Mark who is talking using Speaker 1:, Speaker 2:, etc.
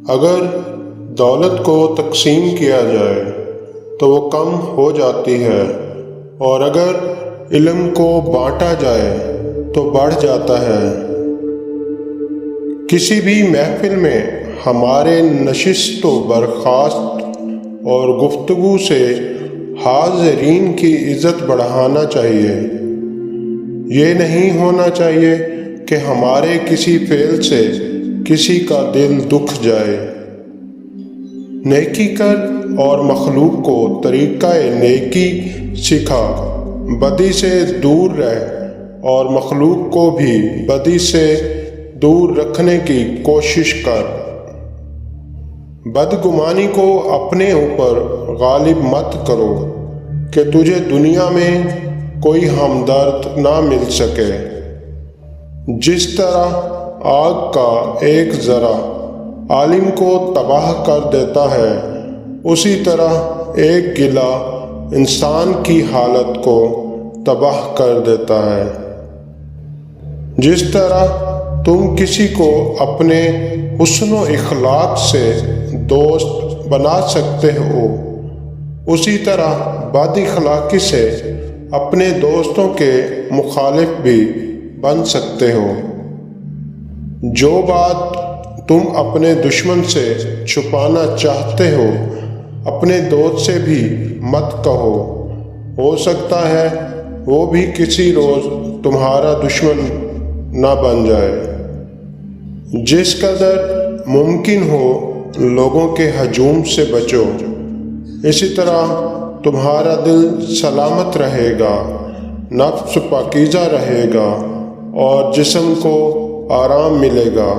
Speaker 1: اگر دولت کو تقسیم کیا جائے تو وہ کم ہو جاتی ہے، اور اگر علم کو بانٹا جائے تو بڑھ جاتا ہے۔ کسی بھی محفل میں ہمارے نشست و برخاست اور گفتگو سے حاضرین کی عزت بڑھانا چاہیے۔ یہ نہیں ہونا چاہیے کہ ہمارے کسی فعل سے کسی کا دل دکھ جائے۔ نیکی کر اور مخلوق کو طریقہ نیکی سکھا، بدی سے دور رہ اور مخلوق کو بھی بدی سے دور رکھنے کی کوشش کر۔ بدگمانی کو اپنے اوپر غالب مت کرو کہ تجھے دنیا میں کوئی ہمدرد نہ مل سکے۔ جس طرح آگ کا ایک ذرہ عالم کو تباہ کر دیتا ہے، اسی طرح ایک گلہ انسان کی حالت کو تباہ کر دیتا ہے۔ جس طرح تم کسی کو اپنے حسن و اخلاق سے دوست بنا سکتے ہو، اسی طرح بد اخلاقی سے اپنے دوستوں کے مخالف بھی بن سکتے ہو۔ جو بات تم اپنے دشمن سے چھپانا چاہتے ہو، اپنے دوست سے بھی مت کہو، ہو سکتا ہے وہ بھی کسی روز تمہارا دشمن نہ بن جائے۔ جس قدر ممکن ہو لوگوں کے ہجوم سے بچو، اسی طرح تمہارا دل سلامت رہے گا، نفس پاکیزہ رہے گا اور جسم کو آرام ملے گا۔